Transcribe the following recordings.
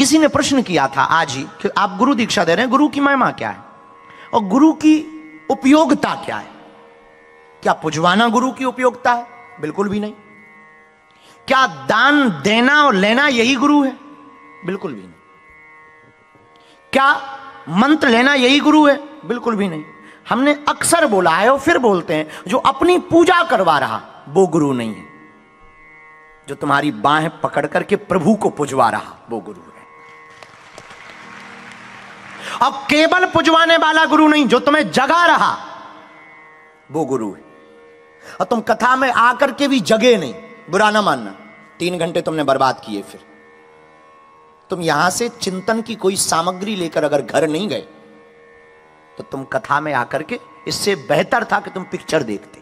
किसी ने प्रश्न किया था आज ही कि आप गुरु दीक्षा दे रहे हैं, गुरु की महिमा क्या है और गुरु की उपयोगिता क्या है? क्या पुजवाना गुरु की उपयोगिता है? बिल्कुल भी नहीं। क्या दान देना और लेना यही गुरु है? बिल्कुल भी नहीं। क्या मंत्र लेना यही गुरु है? बिल्कुल भी नहीं। हमने अक्सर बोला है और फिर बोलते हैं, जो अपनी पूजा करवा रहा वो गुरु नहीं है, जो तुम्हारी बाहें पकड़ करके प्रभु को पुजवा रहा वो गुरु है। अब केवल पुजवाने वाला गुरु नहीं, जो तुम्हें जगा रहा वो गुरु है। और तुम कथा में आकर के भी जगे नहीं, बुरा ना मानना, 3 घंटे तुमने बर्बाद किए। फिर तुम यहां से चिंतन की कोई सामग्री लेकर अगर घर नहीं गए तो तुम कथा में आकर के, इससे बेहतर था कि तुम पिक्चर देखते,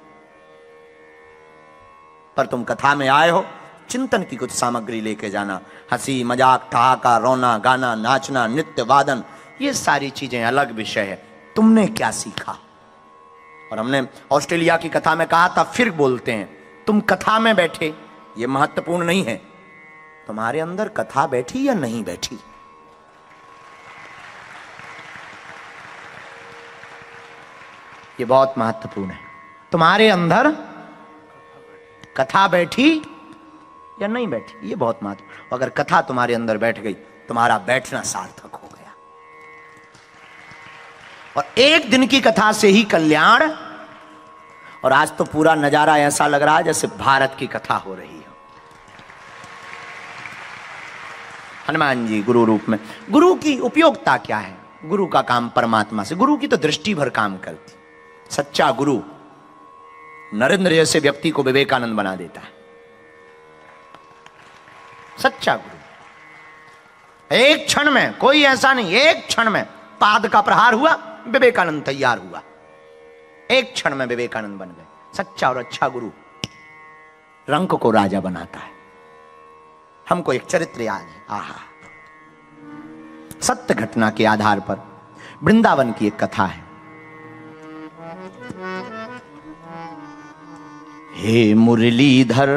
पर तुम कथा में आए हो, चिंतन की कुछ सामग्री लेके जाना। हंसी मजाक, ठहाका, रोना, गाना, नाचना, नृत्य, वादन, ये सारी चीजें अलग विषय है। तुमने क्या सीखा? और हमने ऑस्ट्रेलिया की कथा में कहा था, फिर बोलते हैं, तुम कथा में बैठे, ये महत्वपूर्ण नहीं है तुम्हारे अंदर कथा बैठी या नहीं बैठी। ये बहुत महत्वपूर्ण है, तुम्हारे अंदर कथा बैठी या नहीं बैठी, ये बहुत महत्वपूर्ण। अगर कथा तुम्हारे अंदर बैठ गई, तुम्हारा बैठना सार्थक हो गया। और एक दिन की कथा से ही कल्याण। और आज तो पूरा नजारा ऐसा लग रहा है जैसे भारत की कथा हो रही है। हनुमान जी गुरु रूप में। गुरु की उपयोगिता क्या है? गुरु का काम परमात्मा से, गुरु की तो दृष्टि भर काम करती। सच्चा गुरु नरेंद्र जैसे व्यक्ति को विवेकानंद बना देता है। सच्चा गुरु एक क्षण में, कोई ऐसा नहीं, एक क्षण में पाद का प्रहार हुआ, विवेकानंद तैयार हुआ, एक क्षण में विवेकानंद बन गए। सच्चा और अच्छा गुरु रंक को राजा बनाता है। हमको एक चरित्र याद है, आहा, सत्य घटना के आधार पर वृंदावन की एक कथा है। हे मुरलीधर,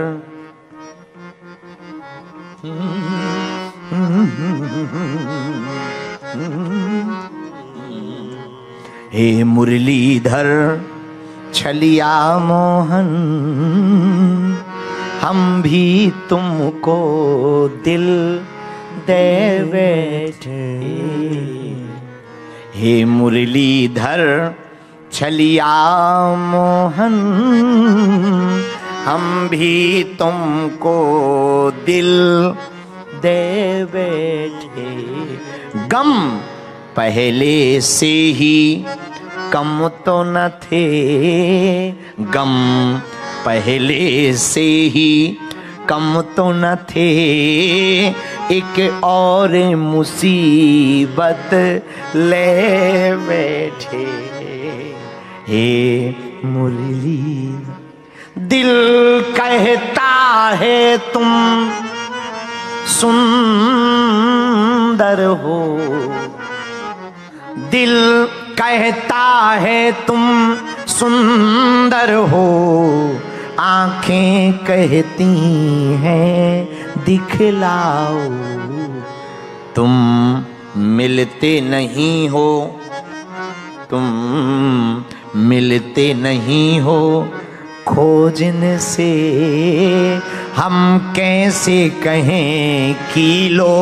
हे मुरलीधर छलिया मोहन, हम भी तुमको दिल दे बैठे। हे मुरलीधर छलिया मोहन, हम भी तुमको दिल दे बैठे। गम पहले से ही कम तो न थे, गम पहले से ही कम तो न थे, एक और मुसीबत ले बैठे। हे मुरली, दिल कहता है तुम सुंदर हो, दिल कहता है तुम सुंदर हो, आंखें कहती हैं दिखलाओ। तुम मिलते नहीं हो, तुम मिलते नहीं हो, खोजने से हम कैसे कहें कि लो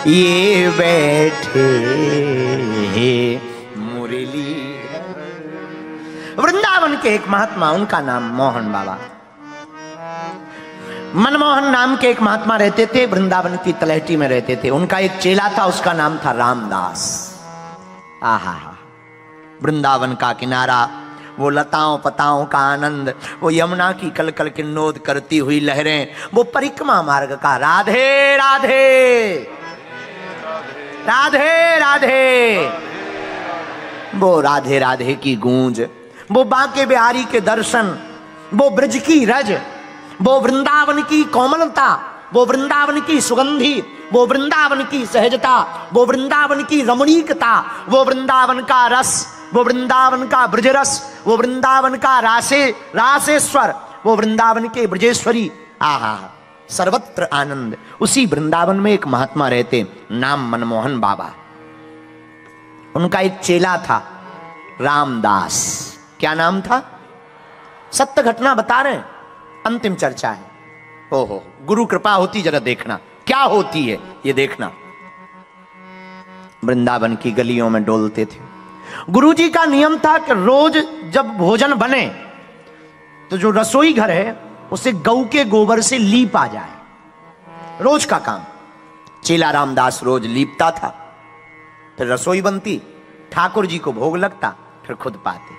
ये बैठे। मुरली वृंदावन के एक महात्मा, उनका नाम मोहन बाबा, मनमोहन नाम के एक महात्मा रहते थे, वृंदावन की तलहटी में रहते थे। उनका एक चेला था, उसका नाम था रामदास। आहा, वृंदावन का किनारा, वो लताओं पताओं का आनंद, वो यमुना की कलकल किन्नोद करती हुई लहरें, वो परिक्रमा मार्ग का राधे राधे राधे राधे, वो राधे राधे की गूंज, वो बांके बिहारी के दर्शन, वो ब्रज की रज, वो वृंदावन की कोमलता, वो वृंदावन की सुगंधी, वो वृंदावन की सहजता, वो वृंदावन की रमणीकता, वो वृंदावन का रस, वो वृंदावन का ब्रजरस, वो वृंदावन का रासेश्वर, वो वृंदावन के ब्रजेश्वरी। आहा, सर्वत्र आनंद। उसी वृंदावन में एक महात्मा रहते, नाम मनमोहन बाबा। उनका एक चेला था रामदास। क्या नाम था? सत्य घटना बता रहे हैं, अंतिम चर्चा है। ओहो, गुरु कृपा होती जरा देखना क्या होती है, ये देखना। वृंदावन की गलियों में डोलते थे। गुरुजी का नियम था कि रोज जब भोजन बने तो जो रसोई घर है उसे गऊ के गोबर से लीप आ जाए, रोज का काम। चेला रामदास रोज लीपता था, फिर रसोई बनती, ठाकुर जी को भोग लगता, फिर खुद पाते।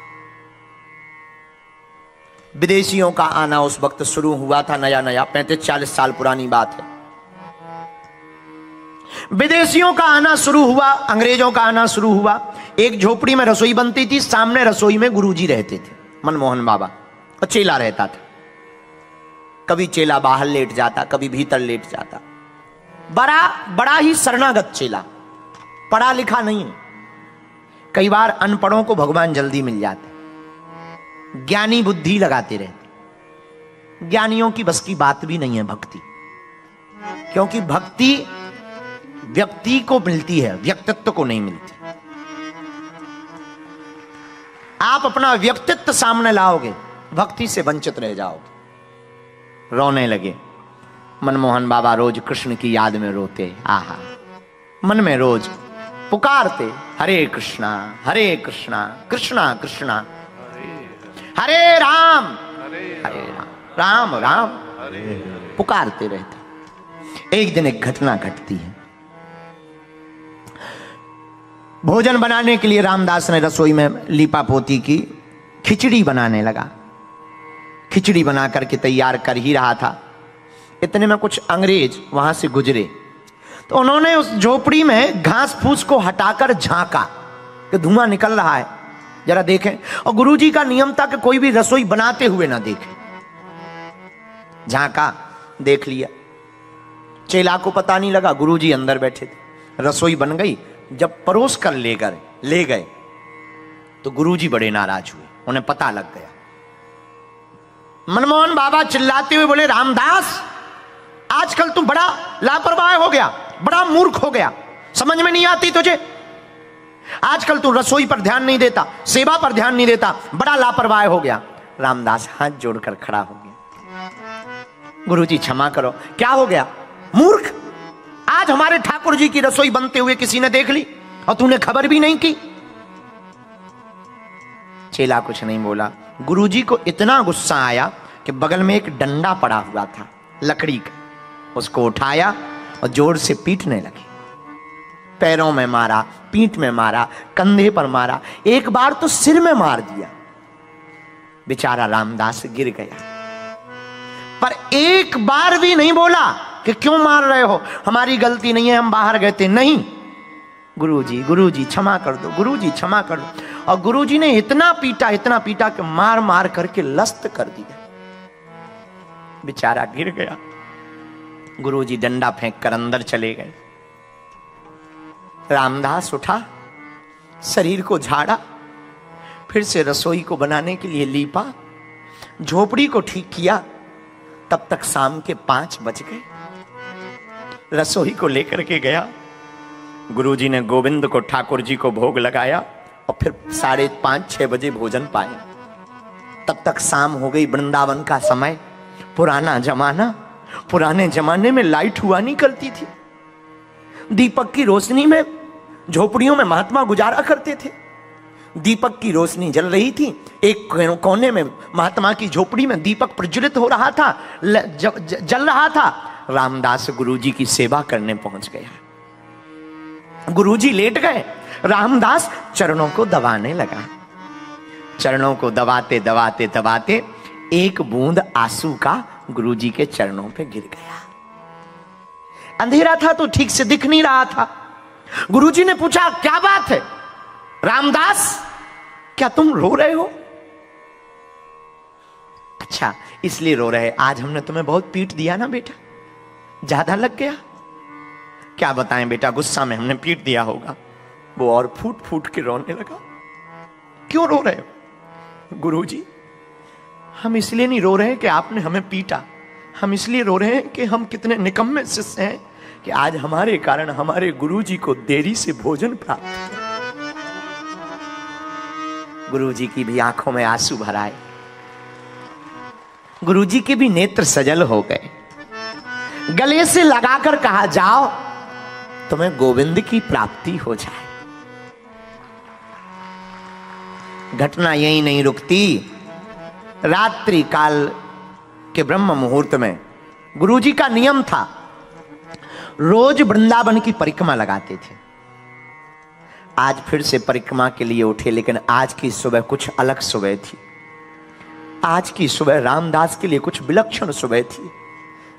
विदेशियों का आना उस वक्त शुरू हुआ था, नया नया, 35-40 साल पुरानी बात है। विदेशियों का आना शुरू हुआ, अंग्रेजों का आना शुरू हुआ। एक झोपड़ी में रसोई बनती थी, सामने रसोई में गुरुजी रहते थे, मनमोहन बाबा, और चेला रहता था। कभी चेला बाहर लेट जाता, कभी भीतर लेट जाता। बड़ा ही शरणागत चेला, पढ़ा लिखा नहीं है। कई बार अनपढ़ों को भगवान जल्दी मिल जाते, ज्ञानी बुद्धि लगाते रहते। ज्ञानियों की बस की बात भी नहीं है भक्ति, क्योंकि भक्ति व्यक्ति को मिलती है, व्यक्तित्व को नहीं मिलती। आप अपना व्यक्तित्व सामने लाओगे, भक्ति से वंचित रह जाओगे। रोने लगे। मनमोहन बाबा रोज कृष्ण की याद में रोते, आहा, मन में रोज पुकारते, हरे कृष्णा कृष्णा कृष्णा हरे राम राम राम पुकारते रहते। एक दिन एक घटना घटती है। भोजन बनाने के लिए रामदास ने रसोई में लीपा पोती की, खिचड़ी बनाने लगा। खिचड़ी बना करके तैयार कर ही रहा था, इतने में कुछ अंग्रेज वहां से गुजरे। तो उन्होंने उस झोपड़ी में घास फूस को हटाकर झांका कि धुआं निकल रहा है, जरा देखें। और गुरुजी का नियम था कि कोई भी रसोई बनाते हुए ना देखे। झांका, देख लिया। चेला को पता नहीं लगा, गुरुजी अंदर बैठे थे। रसोई बन गई। जब परोस कर ले गए तो गुरुजी बड़े नाराज हुए, उन्हें पता लग गया। मनमोहन बाबा चिल्लाते हुए बोले, रामदास, आजकल तू बड़ा लापरवाह हो गया, बड़ा मूर्ख हो गया, समझ में नहीं आती तुझे। आजकल तू रसोई पर ध्यान नहीं देता, सेवा पर ध्यान नहीं देता, बड़ा लापरवाह हो गया। रामदास हाथ जोड़कर खड़ा हो गया। गुरुजी क्षमा करो। क्या हो गया? मूर्ख, आज हमारे ठाकुर जी की रसोई बनते हुए किसी ने देख ली और तूने खबर भी नहीं की। चेला कुछ नहीं बोला। गुरुजी को इतना गुस्सा आया कि बगल में एक डंडा पड़ा हुआ था लकड़ी का, उसको उठाया और जोर से पीटने लगे। पैरों में मारा, पीठ में मारा, कंधे पर मारा, एक बार तो सिर में मार दिया। बेचारा रामदास गिर गया, पर एक बार भी नहीं बोला कि क्यों मार रहे हो, हमारी गलती नहीं है, हम बाहर गए थे। नहीं, गुरुजी क्षमा कर दो, गुरुजी क्षमा कर दो। और गुरुजी ने इतना पीटा कि मार मार करके लस्त कर दिया। बेचारा गिर गया। गुरुजी डंडा फेंक कर अंदर चले गए। रामदास उठा, शरीर को झाड़ा, फिर से रसोई को बनाने के लिए लीपा, झोपड़ी को ठीक किया। तब तक शाम के 5 बज गए। रसोई को लेकर के गया। गुरुजी ने गोविंद को, ठाकुर जी को भोग लगाया और फिर 5:30-6 बजे भोजन पाया। तब तक शाम हो गई। वृंदावन का समय, पुराना जमाना, पुराने जमाने में लाइट हुआ नहीं करती थी। दीपक की रोशनी में झोपड़ियों में महात्मा गुजारा करते थे। दीपक की रोशनी जल रही थी। एक कोने में महात्मा की झोपड़ी में दीपक प्रज्वलित हो रहा था, जल रहा था। रामदास गुरुजी की सेवा करने पहुंच गया। गुरुजी लेट गए, रामदास चरणों को दबाने लगा। चरणों को दबाते दबाते दबाते एक बूंद आंसू का गुरुजी के चरणों पे गिर गया। अंधेरा था तो ठीक से दिख नहीं रहा था। गुरुजी ने पूछा, क्या बात है रामदास, क्या तुम रो रहे हो? अच्छा, इसलिए रो रहे, आज हमने तुम्हें बहुत पीट दिया ना बेटा, ज्यादा लग गया। क्या बताएं बेटा, गुस्सा में हमने पीट दिया होगा। वो और फूट फूट के रोने लगा। क्यों रो रहे हो? गुरुजी, हम इसलिए नहीं रो रहे कि आपने हमें पीटा, हम इसलिए रो रहे हैं कि हम कितने निकम्मे शिष्य हैं कि आज हमारे कारण हमारे गुरुजी को देरी से भोजन प्राप्त। गुरुजी की भी आंखों में आंसू भर आए, गुरुजी के भी नेत्र सजल हो गए। गले से लगाकर कहा, जाओ तुम्हें गोविंद की प्राप्ति हो जाए। घटना यही नहीं रुकती। रात्रि काल के ब्रह्म मुहूर्त में गुरुजी का नियम था, रोज वृंदावन की परिक्रमा लगाते थे। आज फिर से परिक्रमा के लिए उठे, लेकिन आज की सुबह कुछ अलग सुबह थी। आज की सुबह रामदास के लिए कुछ विलक्षण सुबह थी।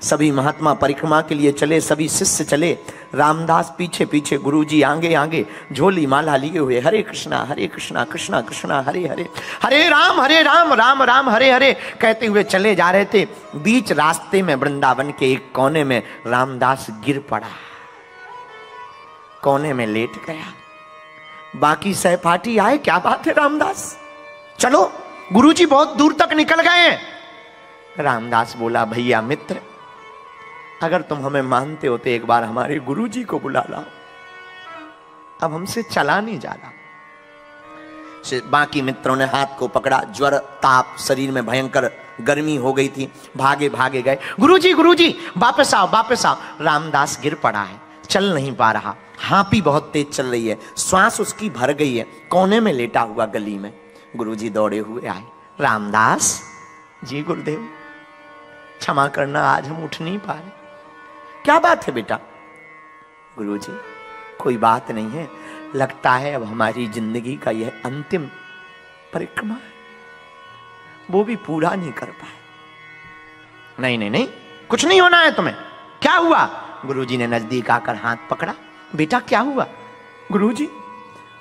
सभी महात्मा परिक्रमा के लिए चले, सभी शिष्य चले, रामदास पीछे पीछे, गुरुजी आगे आगे झोली माला लिए हुए, हरे कृष्णा कृष्णा कृष्णा हरे हरे, हरे राम राम राम हरे हरे कहते हुए चले जा रहे थे। बीच रास्ते में वृंदावन के एक कोने में रामदास गिर पड़ा, कोने में लेट गया। बाकी सहपाठी आए, क्या बात है रामदास, चलो गुरुजी बहुत दूर तक निकल गए। रामदास बोला, भैया मित्र, अगर तुम हमें मानते हो तो एक बार हमारे गुरुजी को बुला लाओ, अब हमसे चला नहीं जा रहा। बाकी मित्रों ने हाथ को पकड़ा, ज्वर ताप, शरीर में भयंकर गर्मी हो गई थी, भागे भागे गए, गुरुजी गुरुजी वापस आओ वापस आओ। रामदास गिर पड़ा है, चल नहीं पा रहा, हाँपी बहुत तेज चल रही है, श्वास उसकी भर गई है, कोने में लेटा हुआ गली में। गुरुजी दौड़े हुए आए, रामदास जी गुरुदेव क्षमा करना, आज हम उठ नहीं पा रहे। क्या बात है बेटा? गुरुजी कोई बात नहीं है, लगता है अब हमारी जिंदगी का यह अंतिम परिक्रमा है, वो भी पूरा नहीं कर पाए। नहीं नहीं नहीं, कुछ नहीं होना है तुम्हें, क्या हुआ? गुरुजी ने नजदीक आकर हाथ पकड़ा, बेटा क्या हुआ? गुरुजी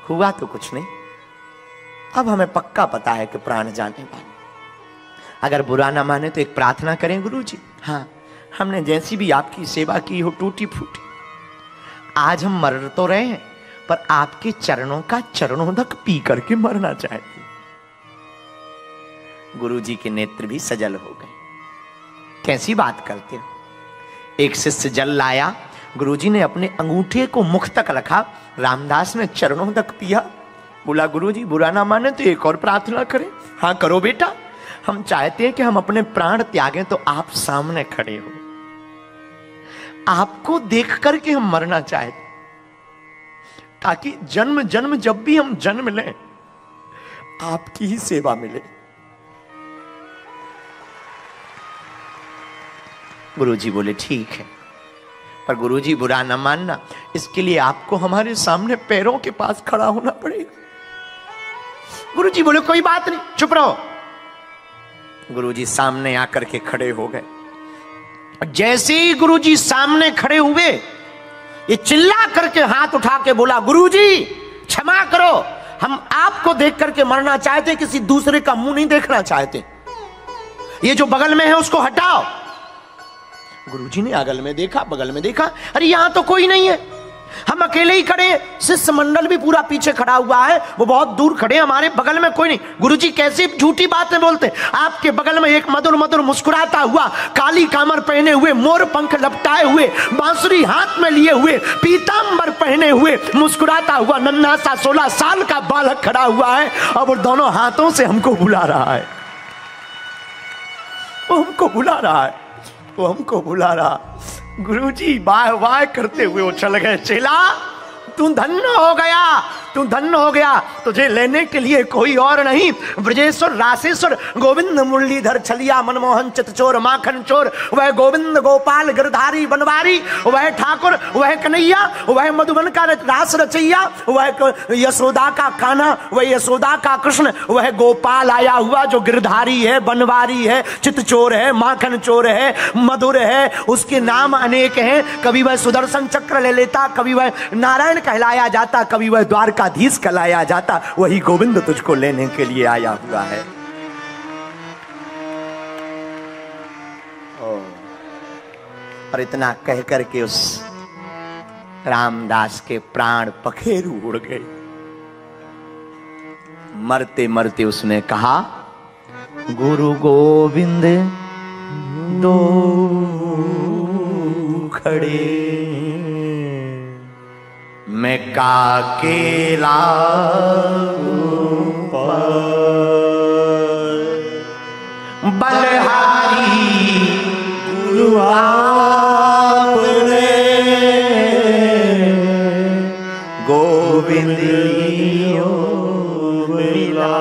हुआ तो कुछ नहीं, अब हमें पक्का पता है कि प्राण जाने वाले, अगर बुरा ना माने तो एक प्रार्थना करें गुरुजी। हाँ, हमने जैसी भी आपकी सेवा की हो टूटी फूटी, आज हम मर तो रहे हैं पर आपके चरणों का चरणोदक पी करके मरना चाहते। गुरुजी के नेत्र भी सजल हो गए, कैसी बात करते हो। एक शिष्य जल लाया, गुरुजी ने अपने अंगूठे को मुख तक रखा, रामदास ने चरणों तक पिया, बोला गुरुजी बुरा ना माने तो एक और प्रार्थना करें। हाँ करो बेटा, हम चाहते हैं कि हम अपने प्राण त्यागें तो आप सामने खड़े हो, आपको देख करके हम मरना चाहते, ताकि जन्म जन्म जब भी हम जन्म लें आपकी ही सेवा मिले। गुरुजी बोले ठीक है, पर गुरुजी बुरा न मानना, इसके लिए आपको हमारे सामने पैरों के पास खड़ा होना पड़ेगा। गुरुजी बोले कोई बात नहीं, चुप रहो। गुरुजी सामने आकर के खड़े हो गए। जैसे ही गुरुजी सामने खड़े हुए, ये चिल्ला करके हाथ उठा के बोला गुरुजी क्षमा करो, हम आपको देख करके मरना चाहते, किसी दूसरे का मुंह नहीं देखना चाहते, ये जो बगल में है उसको हटाओ। गुरुजी ने अगल में देखा, बगल में देखा, अरे यहां तो कोई नहीं है, हम अकेले ही खड़े हैं, शिष्य मंडल भी पूरा पीछे खड़ा हुआ है, वो बहुत दूर खड़े हैं, हमारे बगल में कोई नहीं। गुरुजी कैसी झूठी बातें बोलते, आपके बगल में एक मधुर मधुर मुस्कुराता हुआ, काली कामर पहने हुए, मोर पंख लपटाए हुए, बांसुरी हाथ में लिए हुए, पीतांबर पहने हुए, मुस्कुराता हुआ नन्हा सा 16 साल का बालक खड़ा हुआ है, और वो दोनों हाथों से हमको बुला रहा है, वो हमको बुला रहा है, वो हमको बुला रहा। गुरुजी वाह वाह करते हुए वो चल गए। चेला तू धन्य हो गया, तू धन्य हो गया, तुझे लेने के लिए कोई और नहीं, ब्रजेश्वर रासेश्वर गोविंद मुरलीधर छलिया मनमोहन चितचोर माखन चोर, वह गोविंद गोपाल गिरधारी बनवारी, वह ठाकुर, वह कन्हैया, वह मधुबन का रास रचैया, वह यशोदा का कान्हा, वह यशोदा का कृष्ण, वह गोपाल आया हुआ जो गिरधारी है, बनवारी है, चितचोर है, माखन चोर है, मधुर है, उसके नाम अनेक हैं। कभी वह सुदर्शन चक्र ले लेता, कभी वह नारायण कहलाया जाता, कभी वह द्वारकाधीश कहलाया जाता, वही गोविंद तुझको लेने के लिए आया हुआ है। और इतना कह करके उस रामदास के प्राण पखेरु उड़ गए। मरते मरते उसने कहा गुरु गोविंद दो खड़े मैं काकेला बलहारी गुरु आपने गोविंद लियो मिला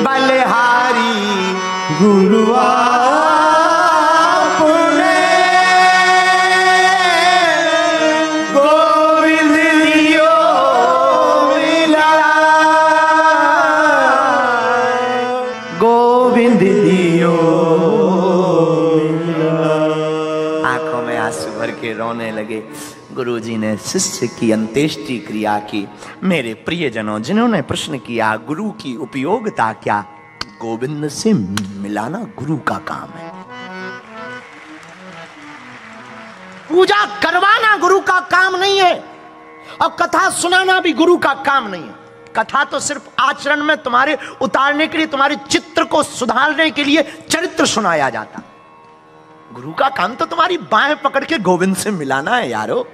बलहारी गुरु आपने गोविंद लियो मिला गोविंद लियो मिला। आंखों में आंसू भर के रोने लगे। गुरुजी ने शिष्य की अंत्येष्टि क्रिया की। मेरे प्रियजनों, जिन्होंने प्रश्न किया गुरु की उपयोगिता क्या, गोविंद से मिलाना गुरु का काम है। पूजा करवाना गुरु का काम नहीं है और कथा सुनाना भी गुरु का काम नहीं है। कथा तो सिर्फ आचरण में तुम्हारे उतारने के लिए, तुम्हारे चित्र को सुधारने के लिए चरित्र सुनाया जाता। गुरु का काम तो तुम्हारी बाहें पकड़ के गोविंद से मिलाना है यारो।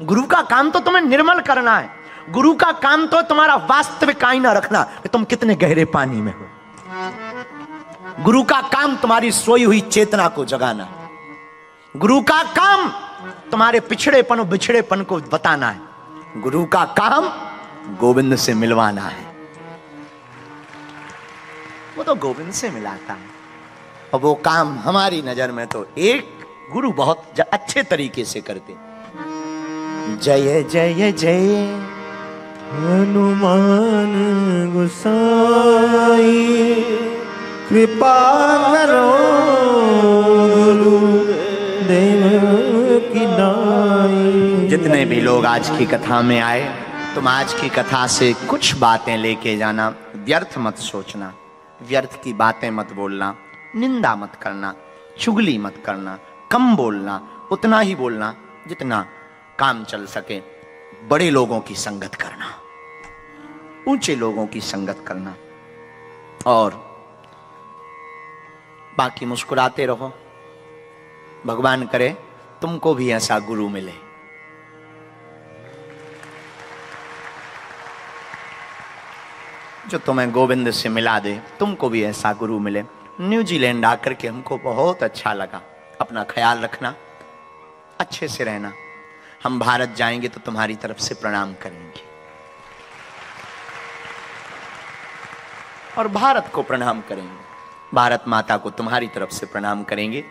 गुरु का काम तो तुम्हें निर्मल करना है। गुरु का काम तो तुम्हारा वास्तविक आईना रखना कि तुम कितने गहरे पानी में हो। गुरु का काम तुम्हारी सोई हुई चेतना को जगाना है। गुरु का काम तुम्हारे पिछड़ेपन और बिछड़ेपन को बताना है। गुरु का काम गोविंद से मिलवाना है। वो तो गोविंद से मिलाता है और वो काम हमारी नजर में तो एक गुरु बहुत अच्छे तरीके से करते। जय जय जय हनुमान गोसाई कृपा करो गुरुदेव की नाई। जितने भी लोग आज की कथा में आए, तुम आज की कथा से कुछ बातें लेके जाना। व्यर्थ मत सोचना, व्यर्थ की बातें मत बोलना, निंदा मत करना, चुगली मत करना, कम बोलना, उतना ही बोलना जितना काम चल सके। बड़े लोगों की संगत करना, ऊंचे लोगों की संगत करना और बाकी मुस्कुराते रहो। भगवान करे तुमको भी ऐसा गुरु मिले। जो तुम्हें गोविंद से मिला दे, तुमको भी ऐसा गुरु मिले। न्यूजीलैंड आकर के हमको बहुत अच्छा लगा। अपना ख्याल रखना, अच्छे से रहना। हम भारत जाएंगे तो तुम्हारी तरफ से प्रणाम करेंगे और भारत को प्रणाम करेंगे। भारत माता को तुम्हारी तरफ से प्रणाम करेंगे।